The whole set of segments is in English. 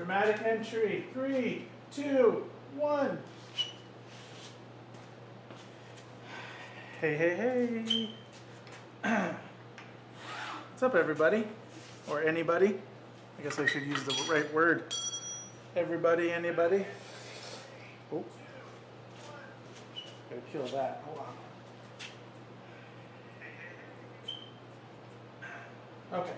Dramatic entry. 3, 2, 1. Hey, hey, hey. What's up, everybody? Or anybody? I guess I should use the right word. Everybody, anybody? Oh. Gotta kill that. Hold on. Okay.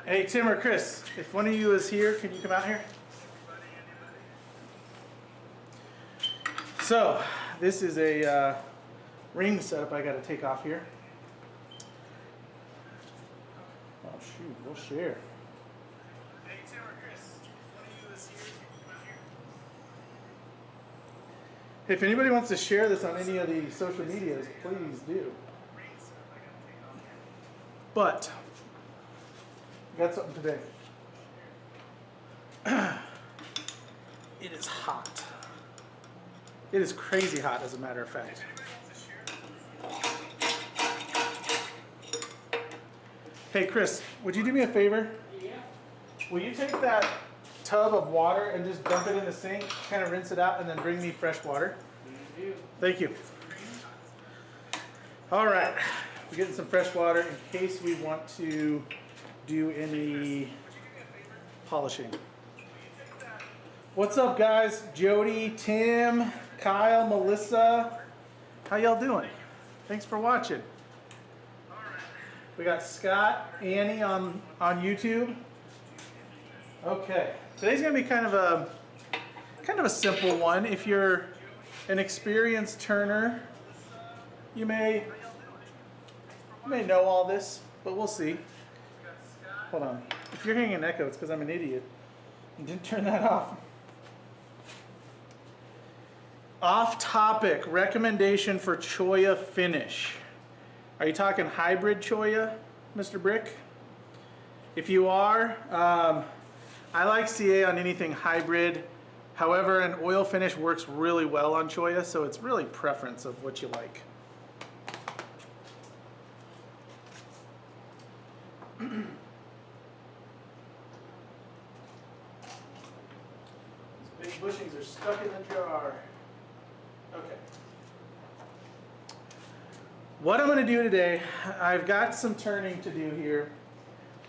Hey, Tim or Chris, if one of you is here, can you come out here? So, this is a ring setup I got to take off here. Oh shoot, we'll share. Hey, Tim or Chris, if one of you is here, can you come out here? If anybody wants to share this on any of the social medias, please do. But I got something today. It is hot. It is crazy hot, as a matter of fact. Hey Chris, would you do me a favor? Yeah. Will you take that tub of water and just dump it in the sink, kind of rinse it out, and then bring me fresh water? Thank you. All right. We're getting some fresh water in case we want to do any polishing. What's up, guys? Jody, Tim, Kyle, Melissa. How y'all doing? Thanks for watching. We got Scott, Annie on YouTube. Okay, today's gonna be kind of a simple one. If you're an experienced turner, you may know all this, but we'll see. Hold on. If you're hearing an echo, it's because I'm an idiot. I didn't turn that off. Off topic, recommendation for Choya finish. Are you talking hybrid Choya, Mr. Brick? If you are, I like CA on anything hybrid. However, an oil finish works really well on Choya, so it's really preference of what you like. These big bushings are stuck in the jar. Okay. What I'm going to do today, I've got some turning to do here,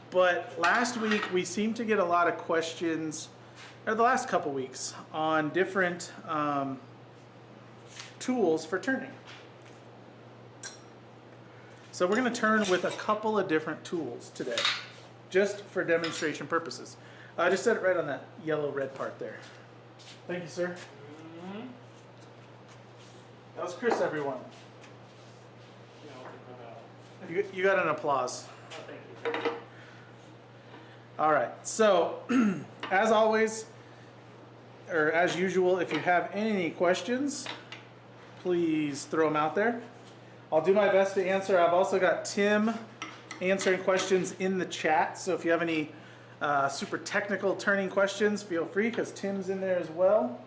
but last week we seemed to get a lot of questions, or the last couple weeks, on different tools for turning. So we're going to turn with a couple of different tools today, just for demonstration purposes. I just set it right on that yellow-red part there. Thank you, sir. Mm-hmm. That was Chris, everyone. You got an applause. Oh, thank you. All right, so as always, or as usual, if you have any questions, please throw them out there. I'll do my best to answer. I've also got Tim answering questions in the chat, so if you have any super technical turning questions, feel free, because Tim's in there as well.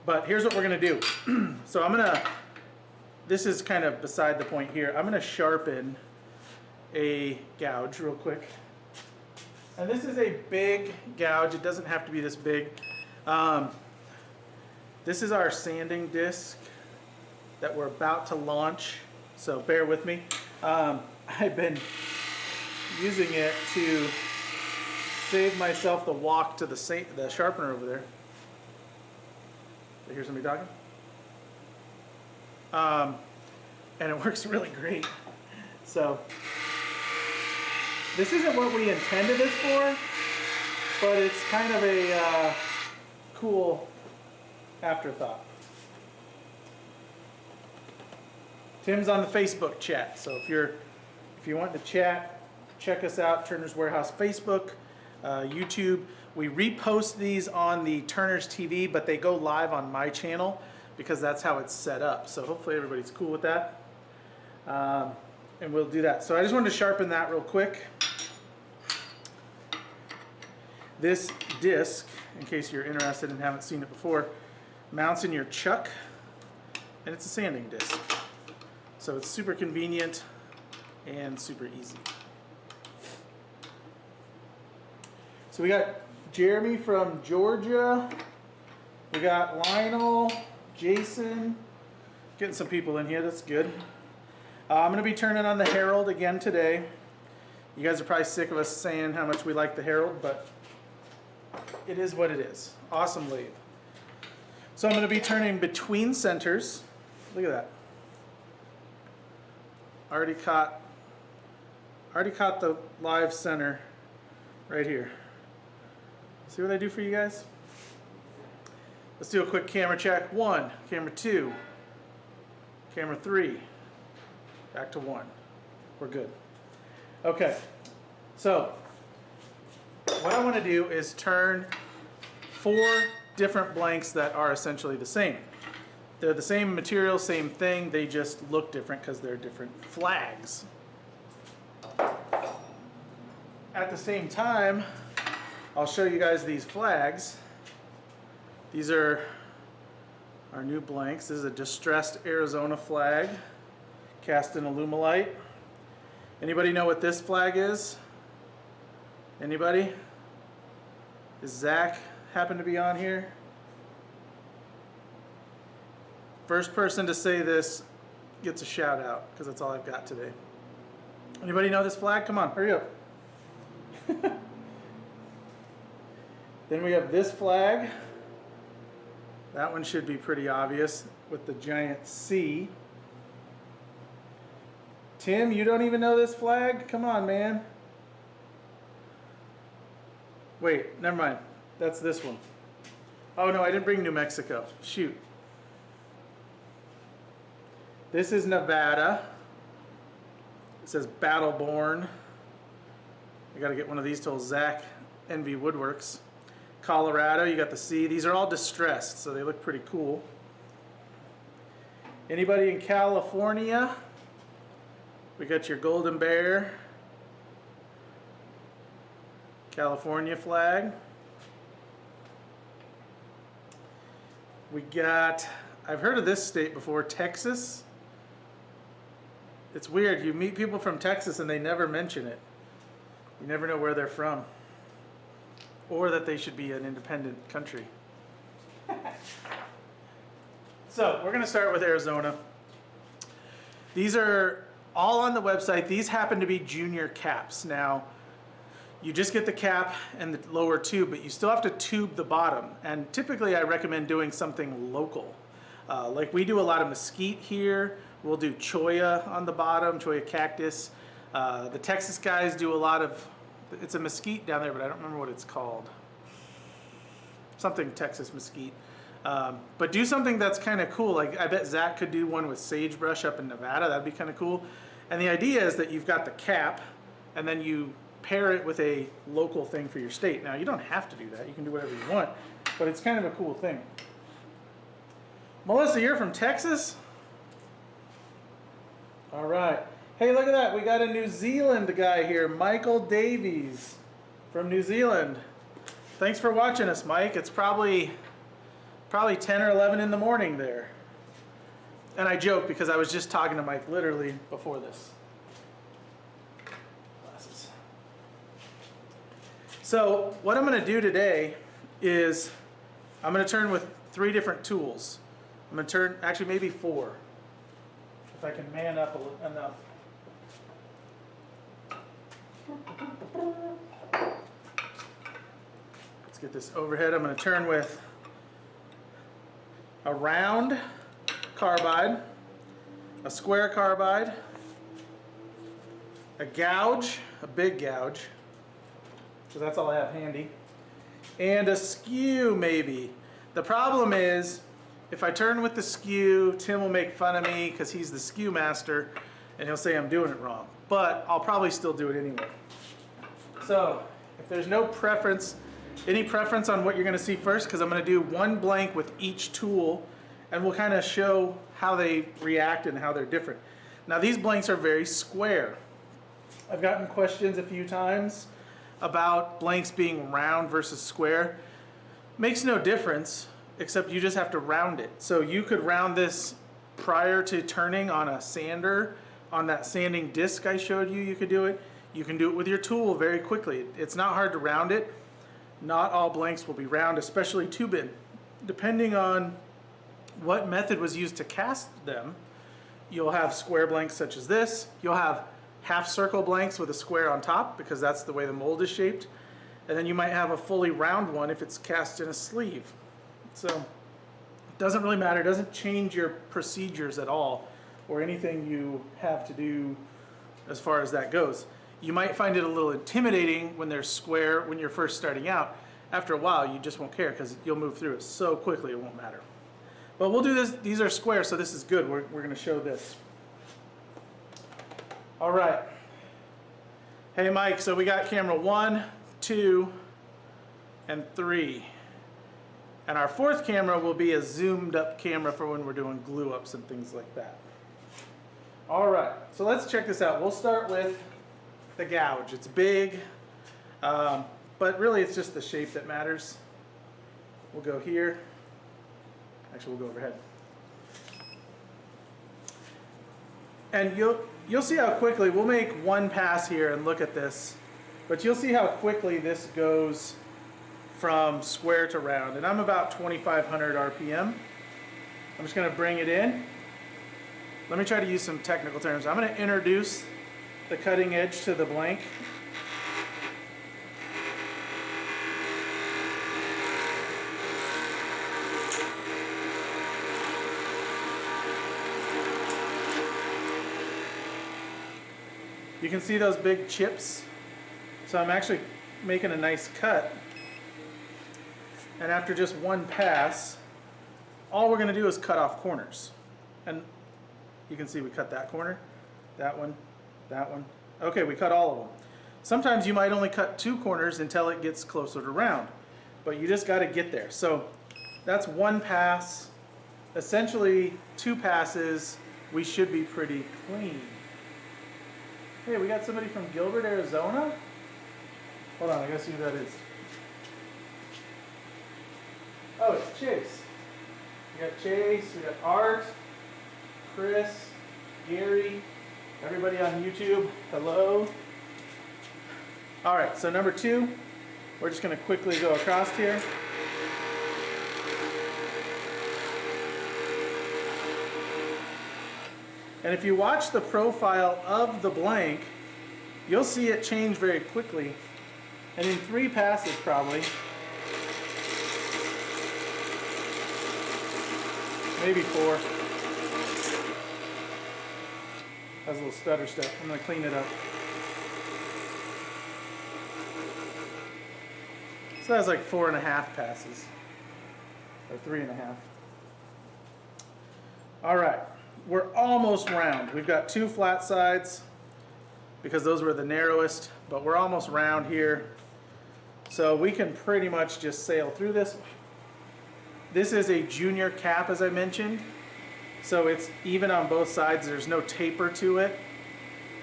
But here's what we're going to do. So I'm going to, this is kind of beside the point here, I'm going to sharpen a gouge real quick. And this is a big gouge. It doesn't have to be this big. This is our sanding disc that we're about to launch, so bear with me. I've been using it to save myself the walk to the sharpener over there. I hear somebody talking? And it works really great. So this isn't what we intended this for, but it's kind of a cool afterthought. Tim's on the Facebook chat, so if you want to chat, check us out, Turner's Warehouse Facebook, YouTube. We repost these on the Turner's TV, but they go live on my channel because that's how it's set up. So hopefully everybody's cool with that. And we'll do that. So I just wanted to sharpen that real quick. This disc, in case you're interested and haven't seen it before, mounts in your chuck, and it's a sanding disc. So it's super convenient and super easy. So we got Jeremy from Georgia. We got Lionel, Jason. Getting some people in here, that's good. I'm going to be turning on the Herald again today. You guys are probably sick of us saying how much we like the Herald, but it is what it is. Awesome lathe. So I'm going to be turning between centers. Look at that. Already caught the live center right here. See what I do for you guys? Let's do a quick camera check. 1, camera 2, camera 3, back to 1. We're good. Okay, so what I want to do is turn 4 different blanks that are essentially the same. They're the same material, same thing, they just look different because they're different flags. At the same time, I'll show you guys these flags. These are our new blanks. This is a distressed Arizona flag, cast in Alumilite. Anybody know what this flag is? Anybody? Does Zach happen to be on here? First person to say this gets a shout out, because that's all I've got today. Anybody know this flag? Come on, hurry up. Then we have this flag. That one should be pretty obvious with the giant C. Tim, you don't even know this flag? Come on, man. Wait, never mind. That's this one. Oh no, I didn't bring New Mexico. Shoot. This is Nevada. It says Battleborn. I gotta get one of these till Zach Envy Woodworks. Colorado, you got the C. These are all distressed, so they look pretty cool. Anybody in California? We got your Golden Bear. California flag. We got, I've heard of this state before, Texas. It's weird, you meet people from Texas and they never mention it. You never know where they're from. Or that they should be an independent country. So, we're going to start with Arizona. These are all on the website. These happen to be junior caps. Now, you just get the cap and the lower tube, but you still have to tube the bottom. And typically I recommend doing something local. Like we do a lot of mesquite here. We'll do cholla on the bottom, cholla cactus. The Texas guys do a lot of, it's a mesquite down there, but I don't remember what it's called. Something Texas mesquite. But do something that's kind of cool. Like I bet Zach could do one with sagebrush up in Nevada. That'd be kind of cool. And the idea is that you've got the cap and then you pair it with a local thing for your state. Now you don't have to do that. You can do whatever you want, but it's kind of a cool thing. Melissa, you're from Texas? All right. Hey, look at that. We got a New Zealand guy here, Michael Davies from New Zealand. Thanks for watching us, Mike. It's probably 10 or 11 in the morning there. And I joke because I was just talking to Mike literally before this. Glasses. So what I'm going to do today is I'm going to turn with 3 different tools. I'm going to turn, actually maybe 4, if I can man up enough. Let's get this overhead. I'm going to turn with a round carbide, a square carbide, a gouge, a big gouge, because that's all I have handy, and a skew maybe. The problem is, if I turn with the skew, Tim will make fun of me because he's the skew master, and he'll say I'm doing it wrong. But I'll probably still do it anyway. So, if there's no preference, any preference on what you're going to see first, because I'm going to do one blank with each tool, and we'll kind of show how they react and how they're different. Now these blanks are very square. I've gotten questions a few times about blanks being round versus square. Makes no difference, except you just have to round it. So you could round this prior to turning on a sander, on that sanding disc I showed you, you could do it. You can do it with your tool very quickly. It's not hard to round it. Not all blanks will be round, especially 2-bin. Depending on what method was used to cast them, you'll have square blanks such as this. You'll have half circle blanks with a square on top because that's the way the mold is shaped. And then you might have a fully round one if it's cast in a sleeve. So it doesn't really matter. It doesn't change your procedures at all or anything you have to do as far as that goes. You might find it a little intimidating when they're square when you're first starting out. After a while, you just won't care because you'll move through it so quickly it won't matter. But we'll do this. These are square, so this is good. We're going to show this. All right. Hey, Mike, so we got camera 1, 2, and 3. And our 4th camera will be a zoomed up camera for when we're doing glue ups and things like that. All right, so let's check this out. We'll start with the gouge. It's big, but really it's just the shape that matters. We'll go here. Actually, we'll go overhead. And you'll see how quickly, we'll make one pass here and look at this, but you'll see how quickly this goes from square to round. And I'm about 2,500 RPM. I'm just going to bring it in. Let me try to use some technical terms. I'm going to introduce the cutting edge to the blank. You can see those big chips. So I'm actually making a nice cut. And after just one pass, all we're going to do is cut off corners. And you can see we cut that corner, that one, that one. Okay, we cut all of them. Sometimes you might only cut 2 corners until it gets closer to round, but you just got to get there. So that's one pass. Essentially 2 passes, we should be pretty clean. Hey, we got somebody from Gilbert, Arizona? Hold on, I gotta see who that is. Oh, it's Chase. We got Chase, we got Art, Chris, Gary, everybody on YouTube, hello. All right, so number 2, we're just gonna quickly go across here. And if you watch the profile of the blank, you'll see it change very quickly. And in 3 passes probably, maybe 4. Has a little stutter step. I'm going to clean it up. So that's like 4.5 passes, or 3.5. All right. We're almost round. We've got 2 flat sides because those were the narrowest, but we're almost round here. So we can pretty much just sail through this. This is a junior cap, as I mentioned. So it's even on both sides. There's no taper to it.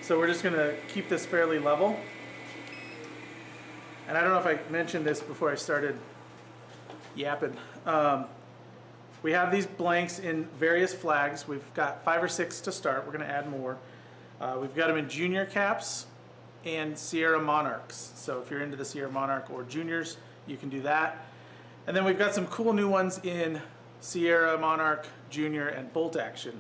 So we're just gonna keep this fairly level. And I don't know if I mentioned this before I started yapping. We have these blanks in various flags. We've got 5 or 6 to start. We're going to add more. We've got them in junior caps and Sierra Monarchs. So if you're into the Sierra Monarch or juniors, you can do that. And then we've got some cool new ones in Sierra Monarch, Junior, and Bolt Action.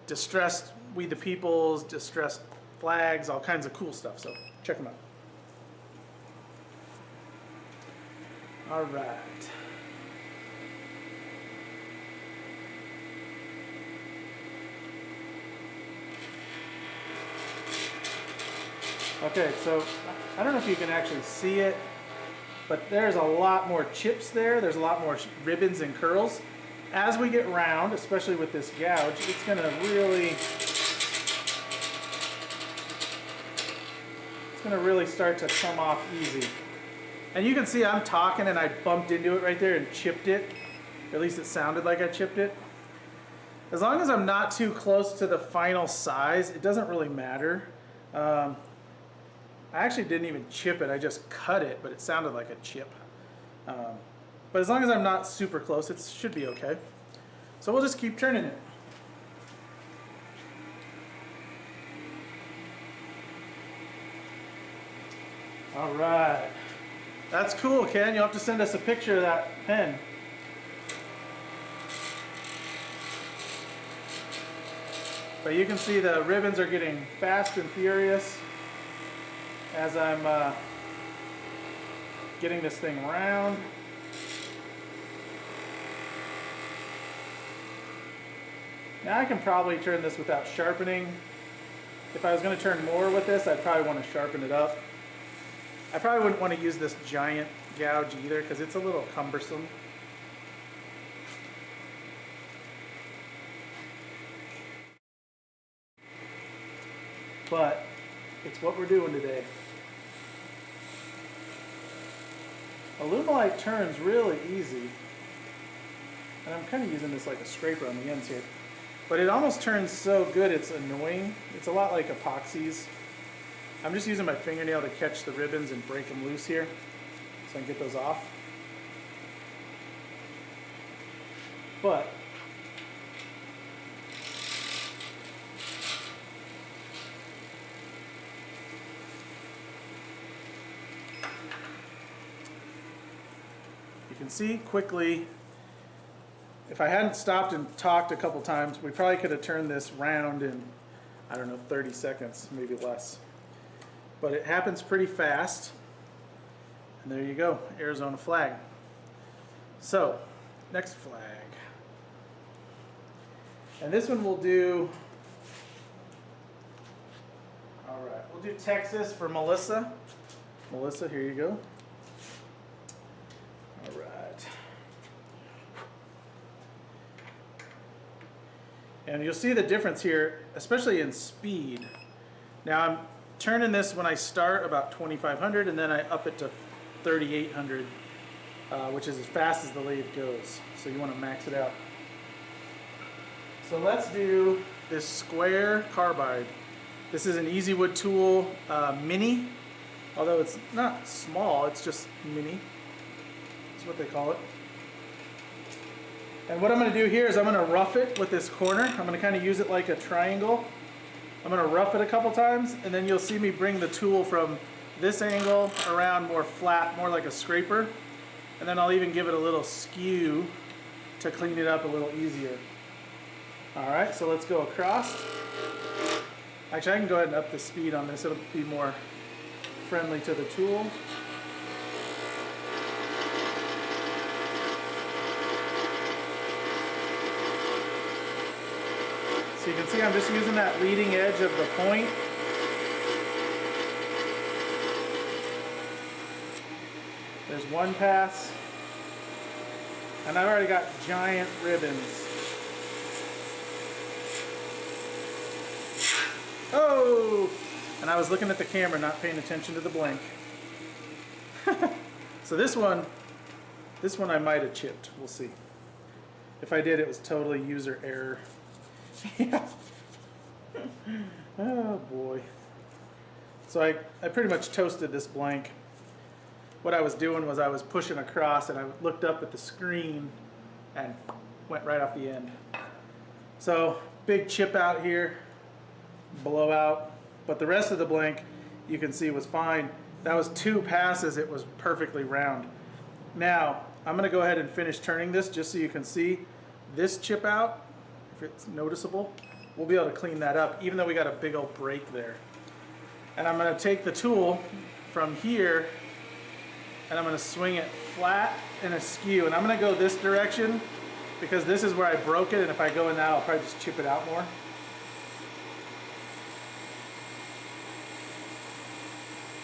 Distressed We the Peoples, distressed flags, all kinds of cool stuff. So check them out. All right. Okay, so I don't know if you can actually see it, but there's a lot more chips there. There's a lot more ribbons and curls. As we get round, especially with this gouge, it's going to really start to come off easy. And you can see I'm talking and I bumped into it right there and chipped it. At least it sounded like I chipped it. As long as I'm not too close to the final size, it doesn't really matter. I actually didn't even chip it, I just cut it, but it sounded like a chip. But as long as I'm not super close, it should be okay. So we'll just keep turning it. All right. That's cool, Ken. You'll have to send us a picture of that pen. But you can see the ribbons are getting fast and furious as I'm getting this thing round. Now I can probably turn this without sharpening. If I was going to turn more with this, I'd probably want to sharpen it up. I probably wouldn't want to use this giant gouge either because it's a little cumbersome. But it's what we're doing today. Alumilite turns really easy. And I'm kind of using this like a scraper on the ends here. But it almost turns so good it's annoying. It's a lot like epoxies. I'm just using my fingernail to catch the ribbons and break them loose here so I can get those off. But you can see quickly, if I hadn't stopped and talked a couple times, we probably could have turned this round in, I don't know, 30 seconds, maybe less. But it happens pretty fast. And there you go, Arizona flag. So, next flag. And this one we'll do, all right, we'll do Texas for Melissa. Melissa, here you go. All right. And you'll see the difference here, especially in speed. Now I'm turning this when I start about 2,500 and then I up it to 3,800, which is as fast as the lathe goes. So you want to max it out. So let's do this square carbide. This is an Easy Wood Tool mini, although it's not small, it's just mini. That's what they call it. And what I'm going to do here is I'm going to rough it with this corner. I'm going to kind of use it like a triangle. I'm going to rough it a couple times, and then you'll see me bring the tool from this angle around more flat, more like a scraper. And then I'll even give it a little skew to clean it up a little easier. Alright, so let's go across. Actually, I can go ahead and up the speed on this. It'll be more friendly to the tool. So you can see I'm just using that leading edge of the point. There's one pass. And I've already got giant ribbons. Oh! And I was looking at the camera, not paying attention to the blank. So this one I might have chipped. We'll see. If I did, it was totally user error. Yeah. Oh boy. So I pretty much toasted this blank. What I was doing was I was pushing across and I looked up at the screen and went right off the end. So big chip out here, blowout, but the rest of the blank you can see was fine. That was 2 passes, it was perfectly round. Now I'm going to go ahead and finish turning this just so you can see this chip out. If it's noticeable, we'll be able to clean that up even though we got a big old break there. And I'm going to take the tool from here and I'm going to swing it flat and askew, and I'm going to go this direction because this is where I broke it, and if I go in that I'll probably just chip it out more.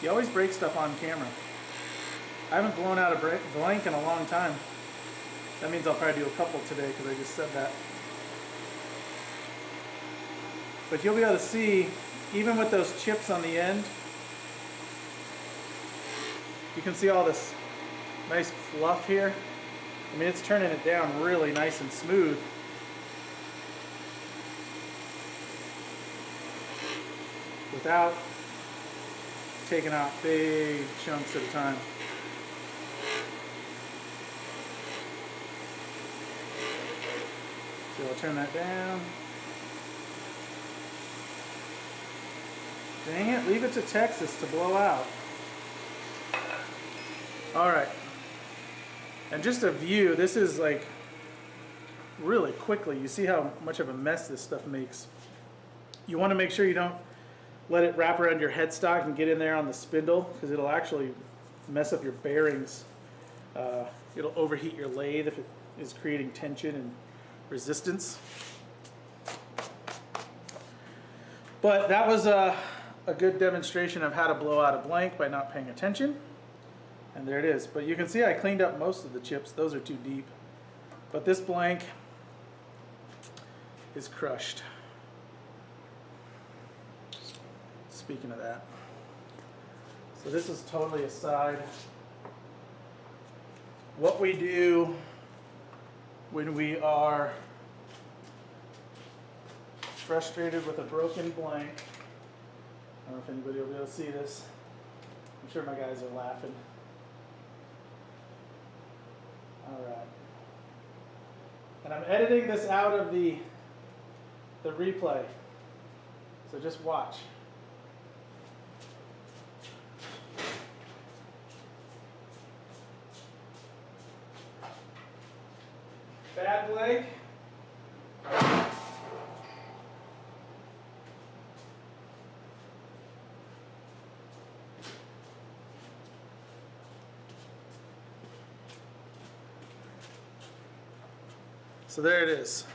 You always break stuff on camera. I haven't blown out a blank in a long time. That means I'll probably do a couple today because I just said that. But you'll be able to see, even with those chips on the end, you can see all this nice fluff here. I mean, it's turning it down really nice and smooth. Without taking out big chunks at a time. So I'll turn that down. Dang it, leave it to Texas to blow out. All right. And just a view, this is like really quickly. You see how much of a mess this stuff makes. You want to make sure you don't let it wrap around your headstock and get in there on the spindle, because it'll actually mess up your bearings. It'll overheat your lathe if it is creating tension and resistance. But that was a good demonstration of how to blow out a blank by not paying attention. And there it is. But you can see I cleaned up most of the chips. Those are too deep. But this blank is crushed. Speaking of that. So this is totally aside. What we do when we are frustrated with a broken blank. I don't know if anybody will be able to see this. I'm sure my guys are laughing. Alright. And I'm editing this out of the replay. So just watch. Bad blank. So there it is.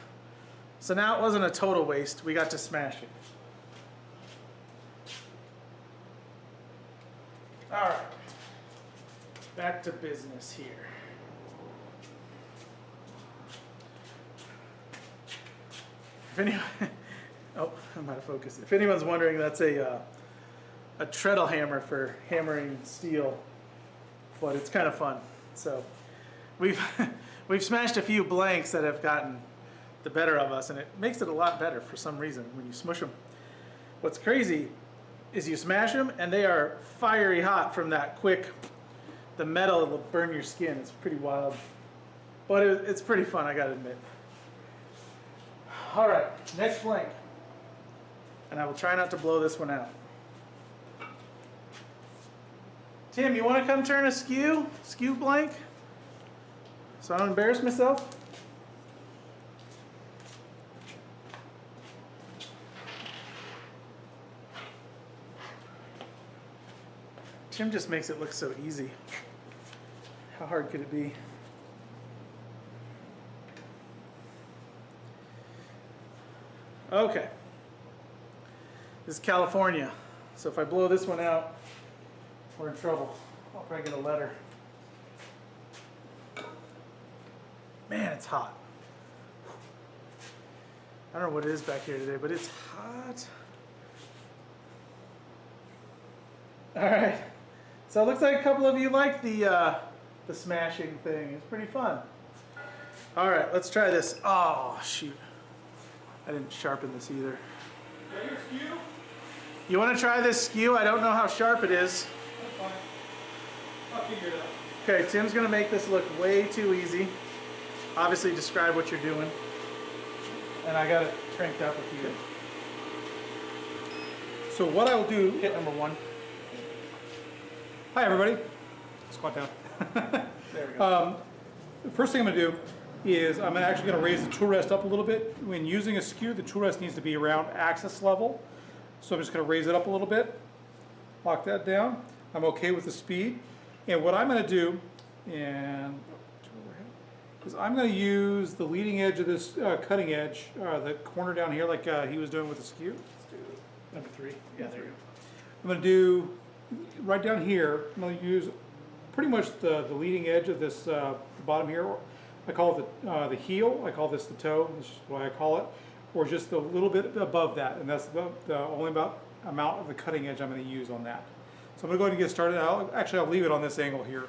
So now it wasn't a total waste. We got to smash it. All right. Back to business here. If anyone, oh, I'm out of focus. If anyone's wondering, that's a treadle hammer for hammering steel, but it's kind of fun. So we've we've smashed a few blanks that have gotten the better of us, and it makes it a lot better for some reason when you smush them. What's crazy is you smash them and they are fiery hot from that quick. The metal will burn your skin. It's pretty wild, but it's pretty fun, I gotta admit. All right, next blank. And I will try not to blow this one out. Tim, you want to come turn a skew blank? So I don't embarrass myself? Tim just makes it look so easy. How hard could it be? Okay. This is California. So if I blow this one out, we're in trouble. I'll probably get a letter. Man, it's hot. I don't know what it is back here today, but it's hot. All right. So it looks like a couple of you like the smashing thing. It's pretty fun. All right, let's try this. Oh, shoot. I didn't sharpen this either. Is that your skew? You want to try this skew? I don't know how sharp it is. That's fine. I'll figure it out. Okay, Tim's going to make this look way too easy. Obviously describe what you're doing. And I got it cranked up with you. So what I will do, Hit number one. hi everybody, squat down. There we go. The first thing I'm going to do is I'm actually going to raise the tool rest up a little bit. When using a skew, the tool rest needs to be around axis level. So I'm just going to raise it up a little bit, lock that down. I'm okay with the speed. And what I'm going to do, is I'm going to use the leading edge of this cutting edge, the corner down here like he was doing with the skew. Let's do number three. Yeah, there you go. I'm going to do right down here, I'm going to use pretty much the leading edge of this bottom here. I call it the heel, I call this the toe, this is what I call it, or just a little bit above that, and that's the only amount of the cutting edge I'm going to use on that. So I'm going to go ahead and get started. I'll leave it on this angle here.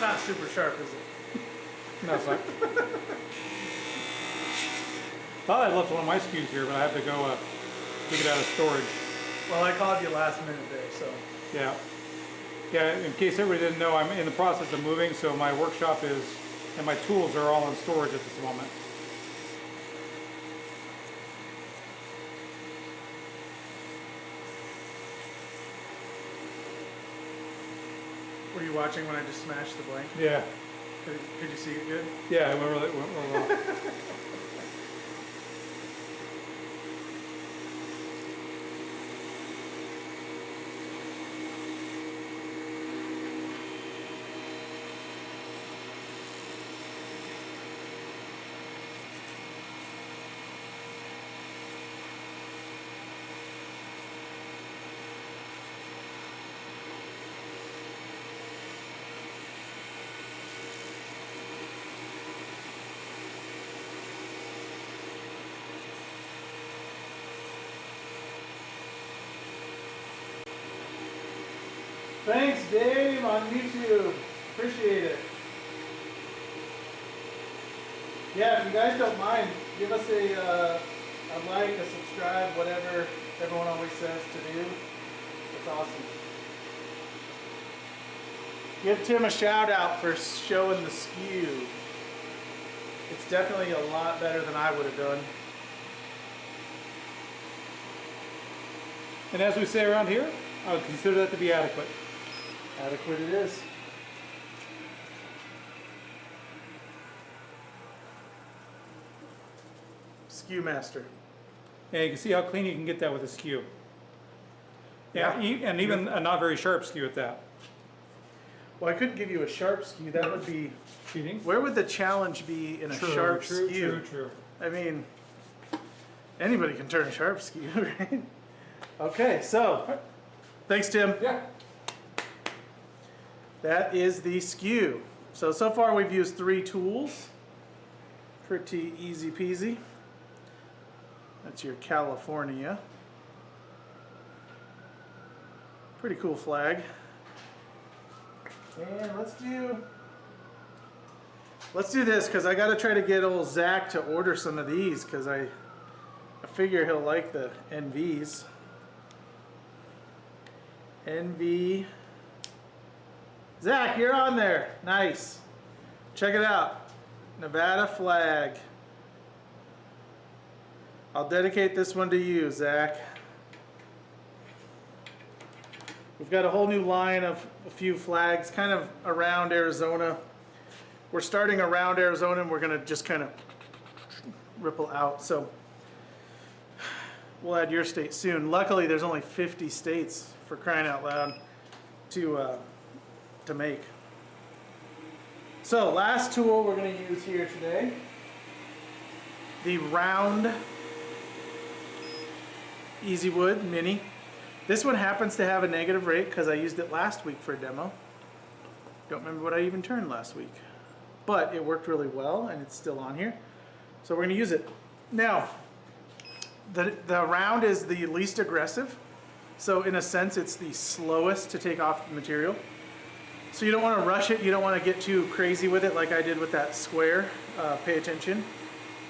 not super sharp, is it? No, it's not. Thought I left one of my Skews here, but I have to go take it out of storage. Well, I called you last minute there, so. Yeah. Yeah, in case everybody didn't know, I'm in the process of moving, so my workshop is, and my tools are all in storage at this moment. Were you watching when I just smashed the blank? Yeah. Could you see it good? Yeah, it went really well. Thanks, Dave, on YouTube. Appreciate it. Yeah, if you guys don't mind, give us a like, a subscribe, whatever everyone always says to do. It's awesome. Give Tim a shout out for showing the Skew. It's definitely a lot better than I would have done. And as we say around here, I would consider that to be adequate. Adequate it is. Skew Master. And you can see how clean you can get that with a Skew. Yeah. And even a not very sharp Skew at that. Well, I couldn't give you a sharp Skew. That would be Cheating? Where would the challenge be in a sharp Skew? True. I mean, anybody can turn a sharp Skew, right? Okay, so thanks, Tim. Yeah. That is the Skew. So far we've used 3 tools. Pretty easy peasy. That's your California. Pretty cool flag. And let's do this, because I got to try to get old Zach to order some of these, because I figure he'll like the NVs. NV. Zach, you're on there. Nice. Check it out. Nevada flag. I'll dedicate this one to you, Zach. We've got a whole new line of a few flags kind of around Arizona. We're starting around Arizona and we're going to just kind of ripple out. So we'll add your state soon. Luckily, there's only 50 states, for crying out loud, to make. So last tool we're going to use here today, the round Easy Wood Mini. This one happens to have a negative rate because I used it last week for a demo. Don't remember what I even turned last week, but it worked really well and it's still on here. So we're going to use it. Now, the round is the least aggressive. So in a sense, it's the slowest to take off the material. So you don't want to rush it. You don't want to get too crazy with it like I did with that square. Pay attention.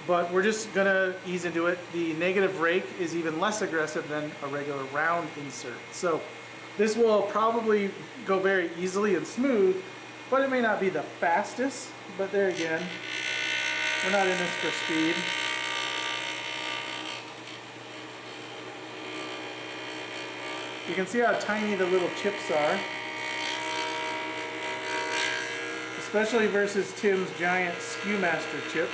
But we're just going to ease into it. The negative rake is even less aggressive than a regular round insert. So this will probably go very easily and smooth, but it may not be the fastest. But there again, we're not in this for speed. You can see how tiny the little chips are, especially versus Tim's giant Skew Master chips.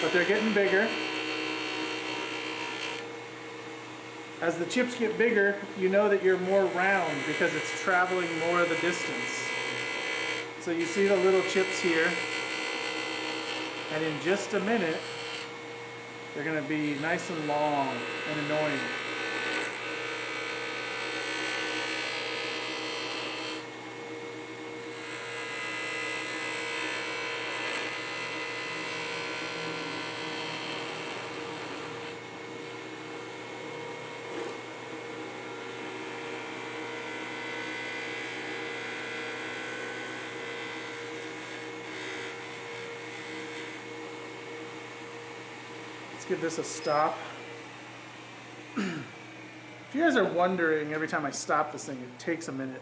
But they're getting bigger. As the chips get bigger, you know that you're more round because it's traveling more of the distance. So you see the little chips here, and in just a minute, they're going to be nice and long and annoying. Let's give this a stop. If you guys are wondering, every time I stop this thing, it takes a minute.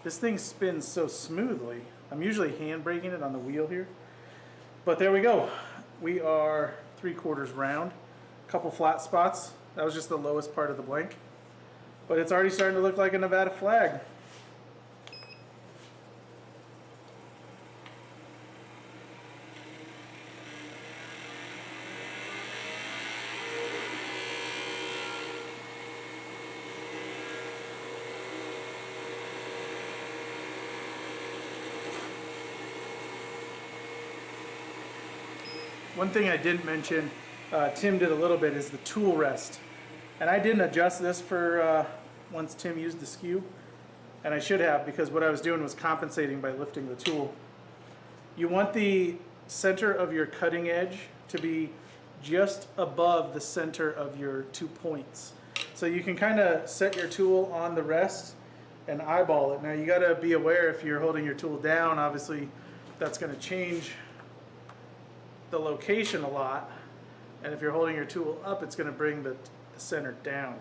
This thing spins so smoothly. I'm usually hand braking it on the wheel here. But there we go. We are 3/4 round. A couple flat spots. That was just the lowest part of the blank. But it's already starting to look like a Nevada flag. One thing I didn't mention, Tim did a little bit, is the tool rest. And I didn't adjust this for once Tim used the Skew. And I should have, because what I was doing was compensating by lifting the tool. You want the center of your cutting edge to be just above the center of your 2 points. So you can kind of set your tool on the rest and eyeball it. Now you got to be aware, if you're holding your tool down, obviously that's going to change the location a lot, and if you're holding your tool up, it's going to bring the center down.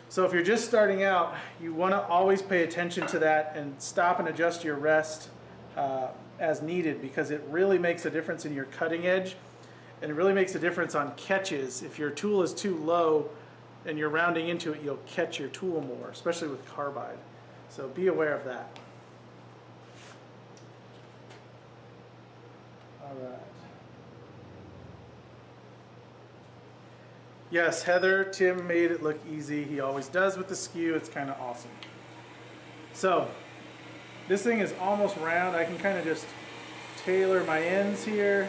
So if you're just starting out, you want to always pay attention to that and stop and adjust your rest as needed, because it really makes a difference in your cutting edge, and it really makes a difference on catches. If your tool is too low and you're rounding into it, you'll catch your tool more, especially with carbide. So be aware of that. All right. Yes, Heather, Tim made it look easy. He always does with the Skew. It's kind of awesome. So, this thing is almost round. I can kind of just tailor my ends here.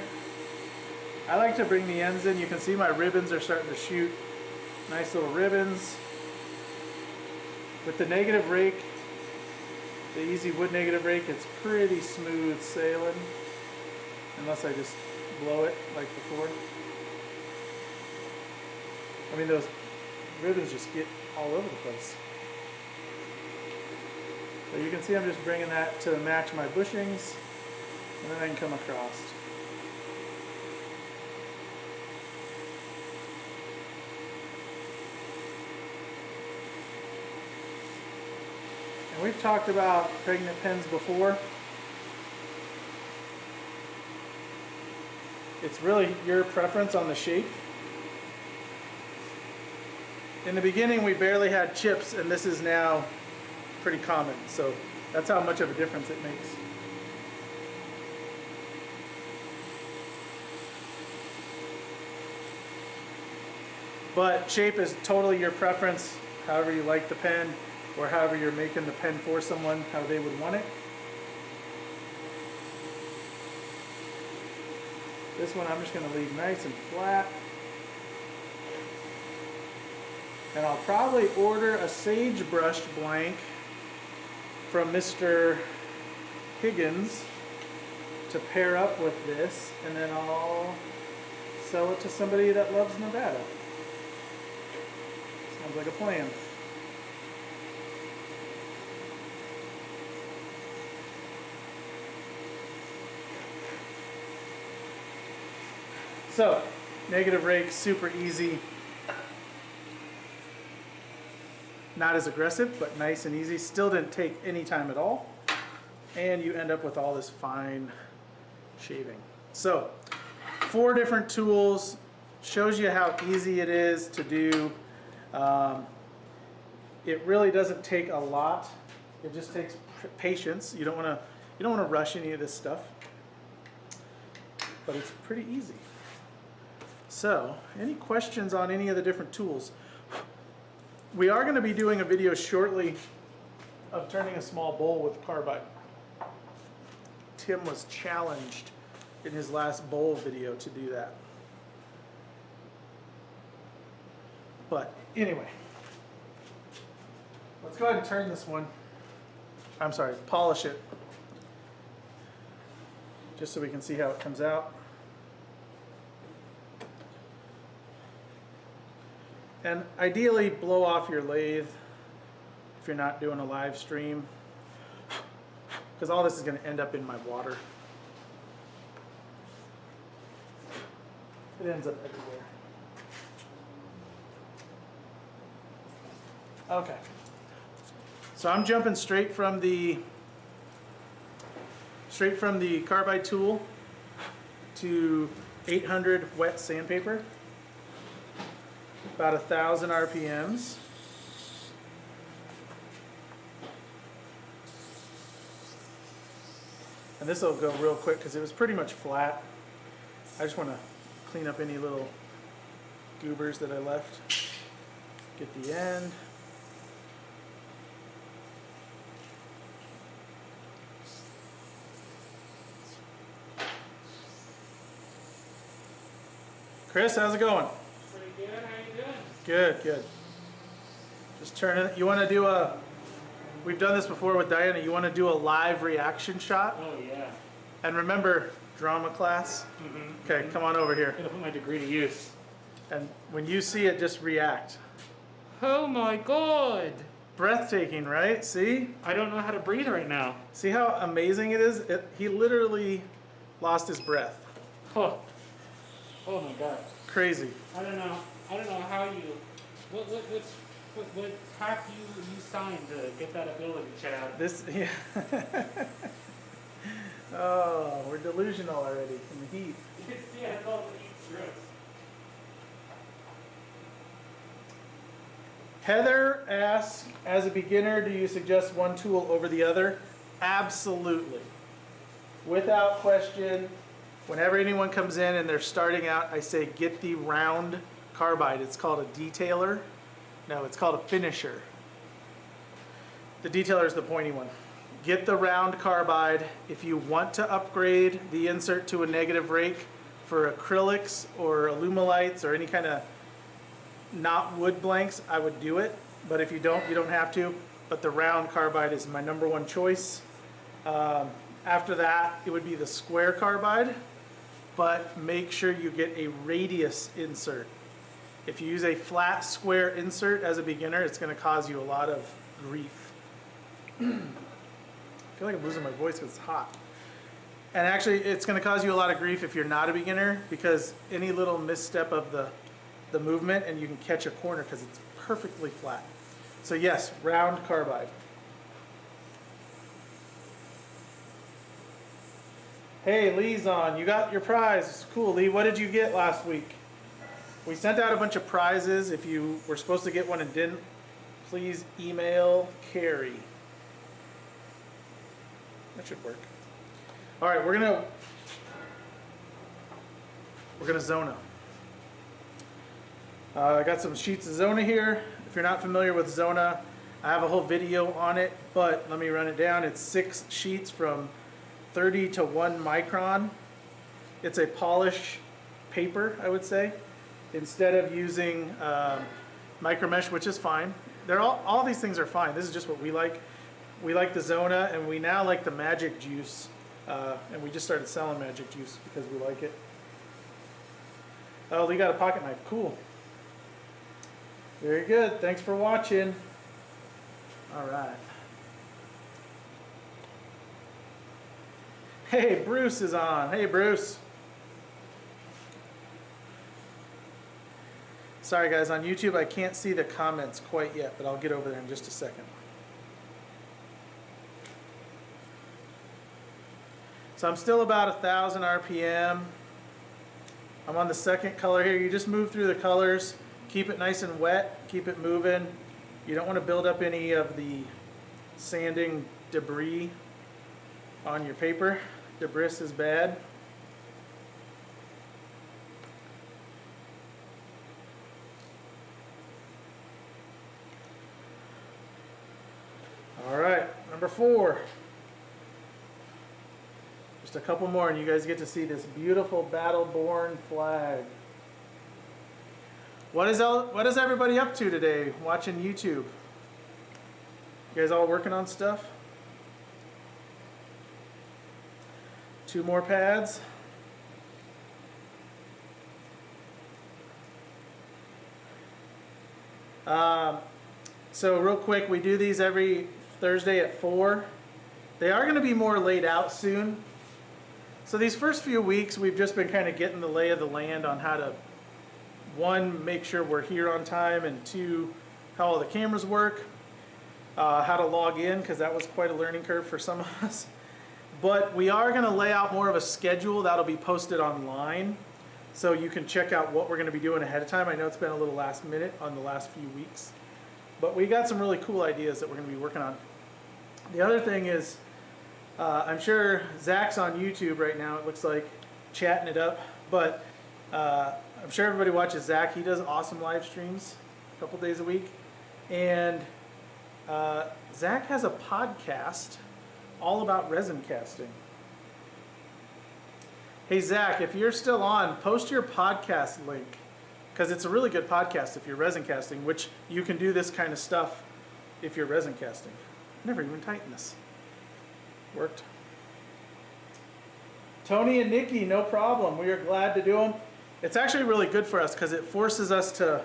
I like to bring the ends in. You can see my ribbons are starting to shoot. Nice little ribbons. With the negative rake, the easy wood negative rake, it's pretty smooth sailing. Unless I just blow it like before. I mean, those ribbons just get all over the place. So you can see I'm just bringing that to match my bushings, and then I can come across. And we've talked about pregnant pens before. It's really your preference on the shape. In the beginning, we barely had chips, and this is now pretty common. So that's how much of a difference it makes. But shape is totally your preference, however you like the pen, or however you're making the pen for someone, how they would want it. This one I'm just going to leave nice and flat. And I'll probably order a sage brushed blank from Mr. Higgins to pair up with this, and then I'll sell it to somebody that loves Nevada. Sounds like a plan. So, negative rake, super easy. Not as aggressive, but nice and easy. Still didn't take any time at all. And you end up with all this fine shaving. So, 4 different tools. Shows you how easy it is to do. It really doesn't take a lot. It just takes patience. You don't want to rush any of this stuff. But it's pretty easy. So, any questions on any of the different tools? We are going to be doing a video shortly of turning a small bowl with carbide. Tim was challenged in his last bowl video to do that. But anyway, let's go ahead and turn this one. I'm sorry, polish it. Just so we can see how it comes out. And ideally blow off your lathe if you're not doing a live stream, because all this is going to end up in my water. It ends up everywhere. Okay. So I'm jumping straight from the carbide tool to 800 wet sandpaper, about 1,000 RPMs. And this will go real quick because it was pretty much flat. I just want to clean up any little goobers that I left. Get the end. Chris, how's it going? Pretty good. How you doing? Good, good. Just turn it. You want to do a, we've done this before with Diana, you want to do a live reaction shot? Oh yeah. And remember, drama class? Okay, come on over here. I'm gonna put my degree to use. And when you see it, just react. Oh my god! Breathtaking, right? See? I don't know how to breathe right now. See how amazing it is? He literally lost his breath. Oh. Oh my god. Crazy. I don't know how you. What pack you signed to get that ability, Chad? This, yeah. Oh, we're delusional already from the heat. Yeah, it's all the heat stress. Heather asks, as a beginner, do you suggest one tool over the other? Absolutely. Without question, whenever anyone comes in and they're starting out, I say get the round carbide. It's called a detailer. No, it's called a finisher. The detailer is the pointy one. Get the round carbide. If you want to upgrade the insert to a negative rake for acrylics or alumilites or any kind of not wood blanks, I would do it. But if you don't, you don't have to. But the round carbide is my #1 choice. After that, it would be the square carbide, but make sure you get a radius insert. If you use a flat square insert as a beginner, it's going to cause you a lot of grief. I feel like I'm losing my voice because it's hot. And actually, it's going to cause you a lot of grief if you're not a beginner, because any little misstep of the movement and you can catch a corner because it's perfectly flat. So yes, round carbide. Hey, Lee's on. You got your prize. Cool, Lee. What did you get last week? We sent out a bunch of prizes. If you were supposed to get one and didn't, please email Carrie. That should work. All right, we're gonna Zona. I got some sheets of Zona here. If you're not familiar with Zona, I have a whole video on it, but let me run it down. It's 6 sheets from 30 to 1 micron. It's a polish paper, I would say, instead of using micro mesh, which is fine. They're all these things are fine. This is just what we like. We like the Zona, and we now like the Magic Juice, and we just started selling Magic Juice because we like it. Oh, Lee got a pocket knife. Cool. Very good. Thanks for watching. All right. Hey, Bruce is on. Hey, Bruce. Sorry, guys. On YouTube, I can't see the comments quite yet, but I'll get over there in just a second. So I'm still about 1,000 RPM. I'm on the second color here. You just move through the colors. Keep it nice and wet. Keep it moving. You don't want to build up any of the sanding debris on your paper. Debris is bad. All right, number 4. Just a couple more and you guys get to see this beautiful battle-born flag. What is everybody up to today watching YouTube? You guys all working on stuff? 2 more pads. So real quick, we do these every Thursday at 4. They are going to be more laid out soon. So these first few weeks, we've just been kind of getting the lay of the land on how to, 1, make sure we're here on time, and 2, how all the cameras work, how to log in, because that was quite a learning curve for some of us. But we are going to lay out more of a schedule that'll be posted online, so you can check out what we're going to be doing ahead of time. I know it's been a little last minute on the last few weeks, but we got some really cool ideas that we're going to be working on. The other thing is, I'm sure Zach's on YouTube right now, it looks like, chatting it up, but I'm sure everybody watches Zach. He does awesome live streams a couple days a week, and Zach has a podcast all about resin casting. Hey Zach, if you're still on, post your podcast link, because it's a really good podcast if you're resin casting, which you can do this kind of stuff if you're resin casting. Never even tightened this. Worked. Tony and Nikki, no problem. We are glad to do them. It's actually really good for us because it forces us to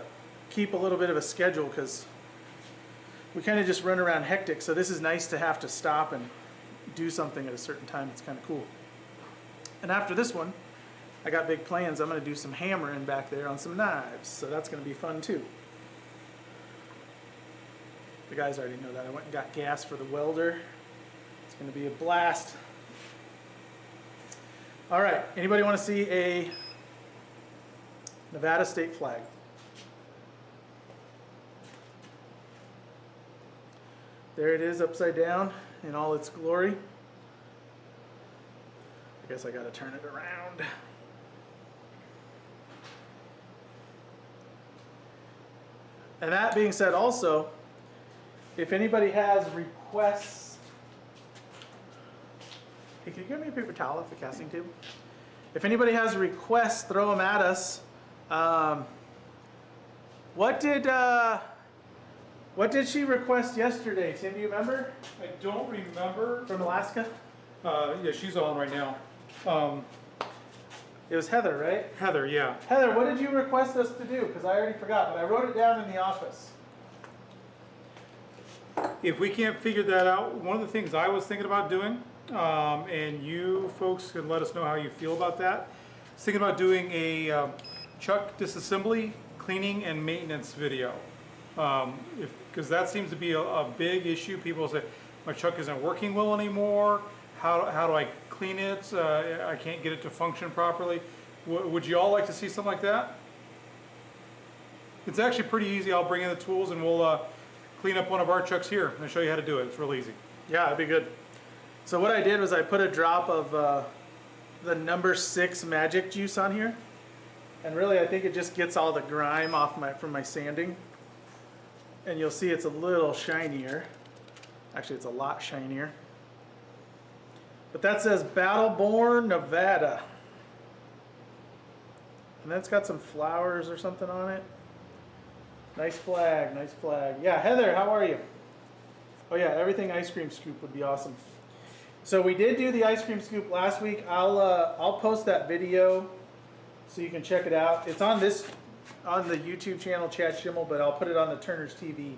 keep a little bit of a schedule, because we kind of just run around hectic. So this is nice to have to stop and do something at a certain time. It's kind of cool. And after this one, I got big plans. I'm going to do some hammering back there on some knives. So that's going to be fun too. The guys already know that. I went and got gas for the welder. It's going to be a blast. All right, anybody want to see a Nevada state flag? There it is, upside down in all its glory. I guess I got to turn it around. And that being said, also, if anybody has requests, hey, can you get me a paper towel off the casting table? If anybody has requests, throw them at us. What did she request yesterday, Tim? Do you remember? I don't remember. From Alaska? Yeah, she's on right now. It was Heather, right? Heather, yeah. Heather, what did you request us to do? Because I already forgot, but I wrote it down in the office. If we can't figure that out, one of the things I was thinking about doing, and you folks can let us know how you feel about that, I was thinking about doing a chuck disassembly, cleaning, and maintenance video. Because that seems to be a big issue. People say, my chuck isn't working well anymore. How do I clean it? I can't get it to function properly. Would you all like to see something like that? It's actually pretty easy. I'll bring in the tools and we'll clean up one of our chucks here and show you how to do it. It's real easy. Yeah, that'd be good. So what I did was I put a drop of the number 6 magic juice on here. And really I think it just gets all the grime off from my sanding. And you'll see it's a little shinier. Actually, it's a lot shinier. But that says Battleborn, Nevada. And that's got some flowers or something on it. Nice flag, nice flag. Yeah, Heather, how are you? Oh yeah, everything ice cream scoop would be awesome. So we did do the ice cream scoop last week. I'll post that video so you can check it out. It's on the YouTube channel, Chad Schimmel, but I'll put it on the Turner's TV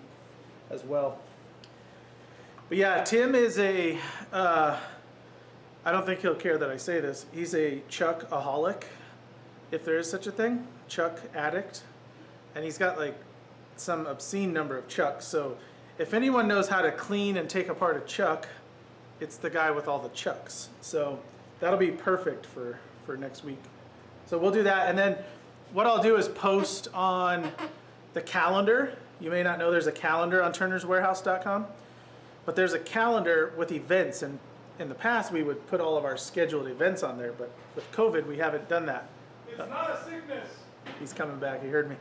as well. But yeah, Tim is I don't think he'll care that I say this. He's a chuck-aholic, if there is such a thing, chuck addict. And he's got like some obscene number of chucks. So if anyone knows how to clean and take apart a chuck, it's the guy with all the chucks. So that'll be perfect for next week. So we'll do that. And then what I'll do is post on the calendar. You may not know there's a calendar on turnerswarehouse.com, but there's a calendar with events. And in the past, we would put all of our scheduled events on there, but with COVID, we haven't done that. It's not a sickness. He's coming back, he heard me.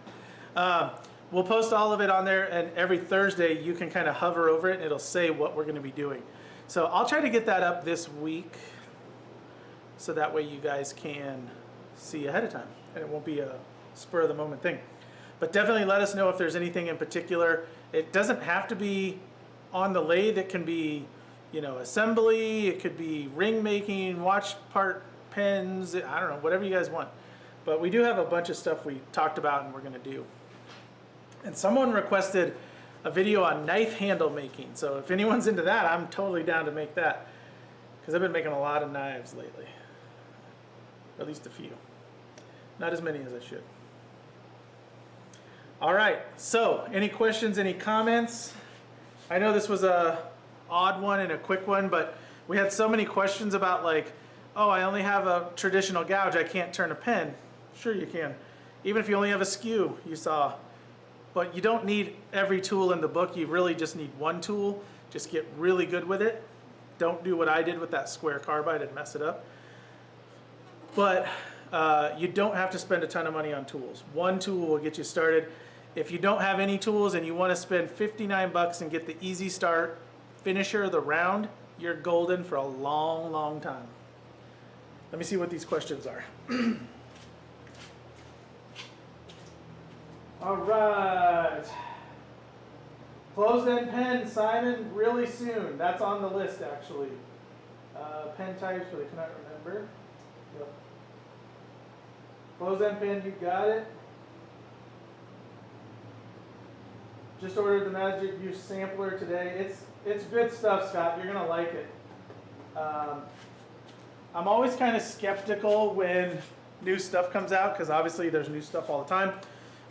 We'll post all of it on there, and every Thursday, you can kind of hover over it, and it'll say what we're gonna be doing. So I'll try to get that up this week, so that way you guys can see ahead of time, and it won't be a spur of the moment thing. But definitely let us know if there's anything in particular. It doesn't have to be on the lathe. It can be, you know, assembly. It could be ring making, watch part pens. I don't know, whatever you guys want. But we do have a bunch of stuff we talked about and we're going to do. And someone requested a video on knife handle making. So if anyone's into that, I'm totally down to make that. Because I've been making a lot of knives lately. At least a few. Not as many as I should. All right, so any questions, any comments? I know this was a odd one and a quick one, but we had so many questions about like, oh, I only have a traditional gouge, I can't turn a pen. Sure you can. Even if you only have a skew, you saw. But you don't need every tool in the book, you really just need one tool. Just get really good with it. Don't do what I did with that square carbide and mess it up. But you don't have to spend a ton of money on tools. One tool will get you started. If you don't have any tools and you want to spend 59 bucks and get the easy start finisher of the round, you're golden for a long, long time. Let me see what these questions are. All right. Closed end pen, Simon, really soon. That's on the list, actually. Pen types, but I cannot remember. Yep. Closed end pen, you got it. Just ordered the Magic Juice sampler today. It's good stuff, Scott. You're gonna like it. I'm always kind of skeptical when new stuff comes out because obviously there's new stuff all the time.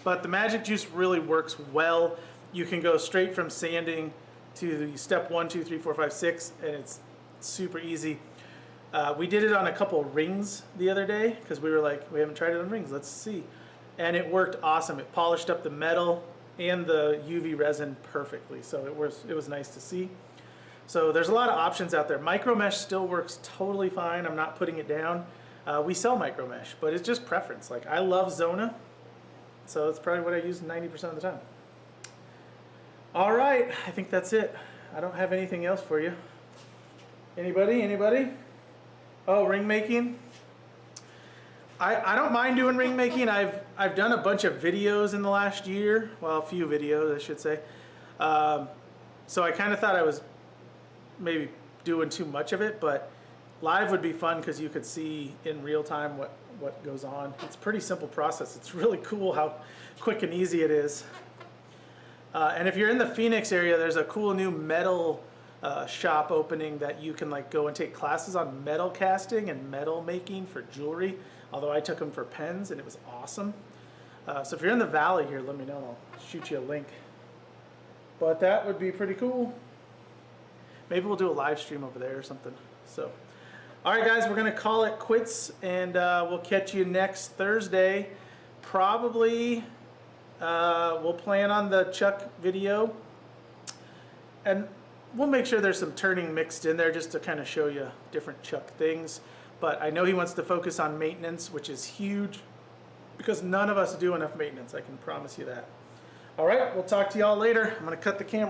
But the Magic Juice really works well. You can go straight from sanding to the step 1, 2, 3, 4, 5, 6, and it's super easy. We did it on a couple rings the other day because we were like, we haven't tried it on rings, let's see. And it worked awesome. It polished up the metal and the UV resin perfectly, so it was nice to see. So there's a lot of options out there. Micro mesh still works totally fine. I'm not putting it down. We sell micro mesh, but it's just preference. Like I love Zona, so it's probably what I use 90% of the time. All right, I think that's it. I don't have anything else for you. Anybody? Anybody? Oh, ring making. I don't mind doing ring making. I've done a bunch of videos in the last year. Well, a few videos, I should say. So I kind of thought I was maybe doing too much of it, but live would be fun because you could see in real time what goes on. It's a pretty simple process. It's really cool how quick and easy it is. And if you're in the Phoenix area, there's a cool new metal shop opening that you can like go and take classes on metal casting and metal making for jewelry. Although I took them for pens and it was awesome. So if you're in the valley here, let me know. I'll shoot you a link. But that would be pretty cool. Maybe we'll do a live stream over there or something. So, all right, guys, we're gonna call it quits, and we'll catch you next Thursday. Probably we'll plan on the Chuck video, and we'll make sure there's some turning mixed in there just to kind of show you different Chuck things. But I know he wants to focus on maintenance, which is huge because none of us do enough maintenance. I can promise you that. All right, we'll talk to y'all later. I'm gonna cut the camera.